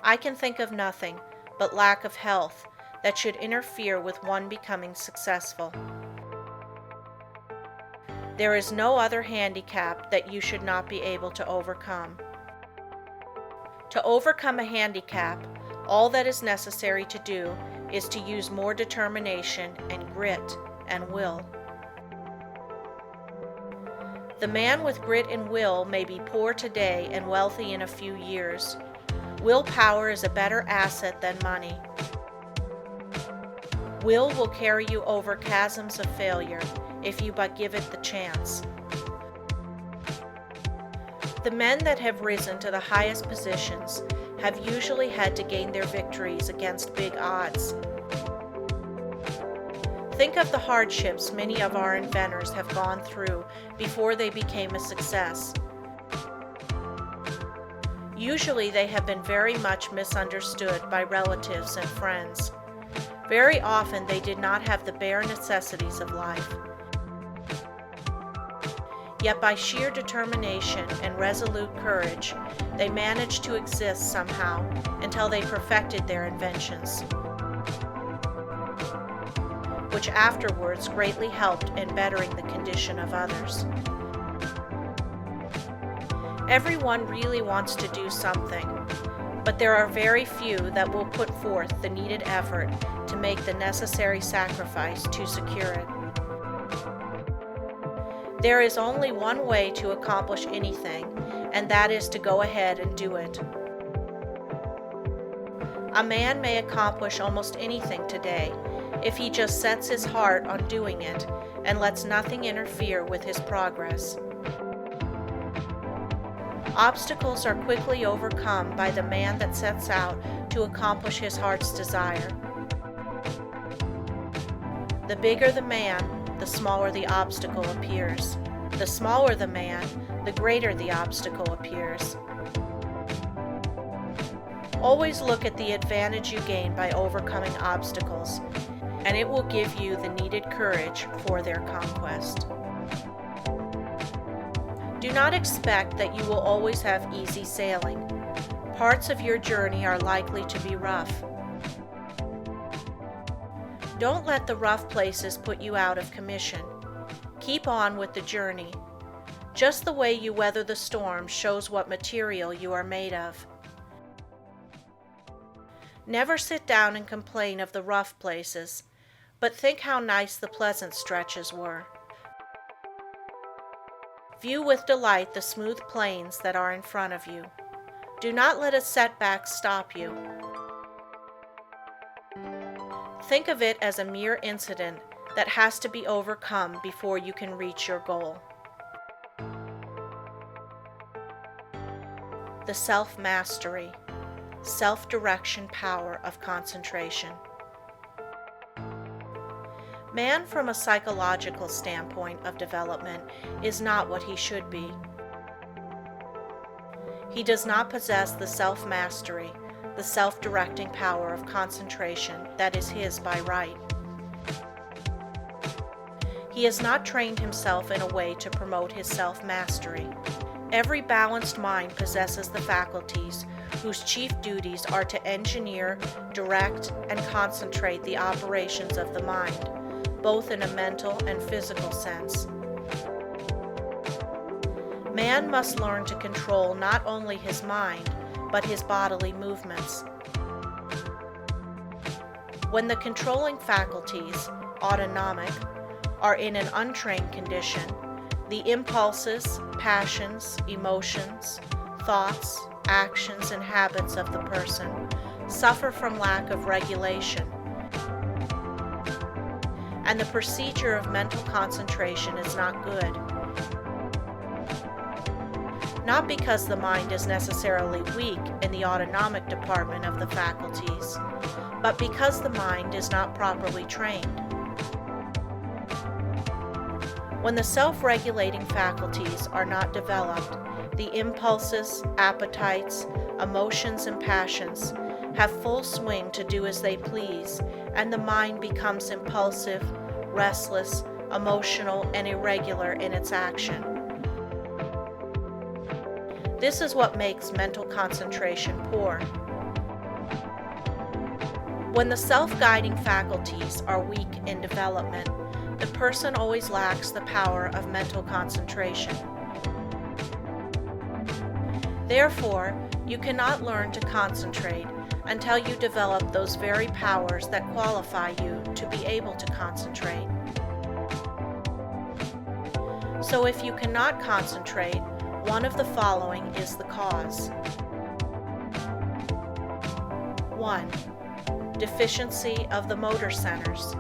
I can think of nothing but lack of health that should interfere with one becoming successful. There is no other handicap that you should not be able to overcome. To overcome a handicap, all that is necessary to do is to use more determination and grit and will. The man with grit and will may be poor today and wealthy in a few years. Willpower is a better asset than money. Will carry you over chasms of failure if you but give it the chance. The men that have risen to the highest positions have usually had to gain their victories against big odds. Think of the hardships many of our inventors have gone through before they became a success. Usually they have been very much misunderstood by relatives and friends. Very often they did not have the bare necessities of life. Yet by sheer determination and resolute courage, they managed to exist somehow until they perfected their inventions, which afterwards greatly helped in bettering the condition of others. Everyone really wants to do something, but there are very few that will put forth the needed effort to make the necessary sacrifice to secure it. There is only one way to accomplish anything, and that is to go ahead and do it. A man may accomplish almost anything today if he just sets his heart on doing it and lets nothing interfere with his progress. Obstacles are quickly overcome by the man that sets out to accomplish his heart's desire. The bigger the man, the smaller the obstacle appears. The smaller the man, the greater the obstacle appears. Always look at the advantage you gain by overcoming obstacles, and it will give you the needed courage for their conquest. Do not expect that you will always have easy sailing. Parts of your journey are likely to be rough. Don't let the rough places put you out of commission. Keep on with the journey. Just the way you weather the storm shows what material you are made of. Never sit down and complain of the rough places, but think how nice the pleasant stretches were. View with delight the smooth plains that are in front of you. Do not let a setback stop you. Think of it as a mere incident that has to be overcome before you can reach your goal. The self-mastery, self-direction power of concentration. Man, from a psychological standpoint of development, is not what he should be. He does not possess the self-mastery, the self-directing power of concentration that is his by right. He has not trained himself in a way to promote his self-mastery. Every balanced mind possesses the faculties whose chief duties are to engineer, direct, and concentrate the operations of the mind, both in a mental and physical sense. Man must learn to control not only his mind, but his bodily movements. When the controlling faculties, autonomic, are in an untrained condition, the impulses, passions, emotions, thoughts, actions, and habits of the person suffer from lack of regulation, and the procedure of mental concentration is not good. Not because the mind is necessarily weak in the autonomic department of the faculties, but because the mind is not properly trained. When the self-regulating faculties are not developed, the impulses, appetites, emotions, and passions have full swing to do as they please, and the mind becomes impulsive, restless, emotional, and irregular in its action. This is what makes mental concentration poor. When the self-guiding faculties are weak in development, the person always lacks the power of mental concentration. Therefore, you cannot learn to concentrate until you develop those very powers that qualify you to be able to concentrate. So if you cannot concentrate, one of the following is the cause. 1. Deficiency of the motor centers.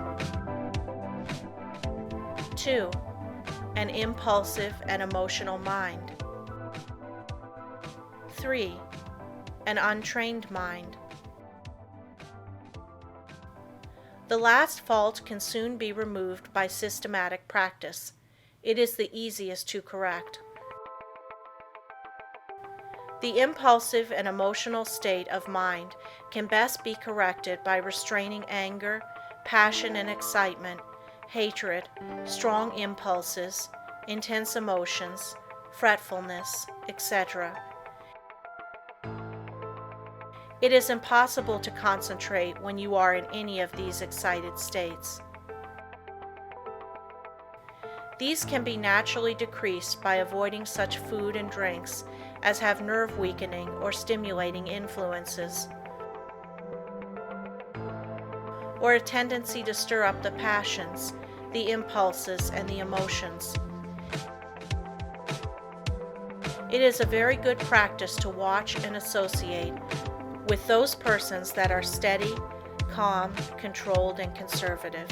2. An impulsive and emotional mind. 3. An untrained mind. The last fault can soon be removed by systematic practice. It is the easiest to correct. The impulsive and emotional state of mind can best be corrected by restraining anger, passion and excitement, hatred, strong impulses, intense emotions, fretfulness, etc. It is impossible to concentrate when you are in any of these excited states. These can be naturally decreased by avoiding such food and drinks as have nerve weakening or stimulating influences, or a tendency to stir up the passions, the impulses, and the emotions. It is a very good practice to watch and associate with those persons that are steady, calm, controlled, and conservative.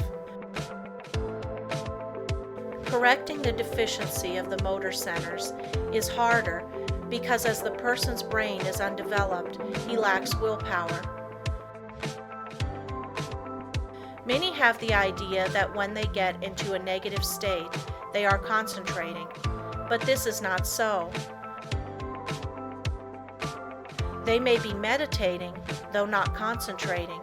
Correcting the deficiency of the motor centers is harder because as the person's brain is undeveloped, he lacks willpower. Many have the idea that when they get into a negative state, they are concentrating, but this is not so. They may be meditating, though not concentrating.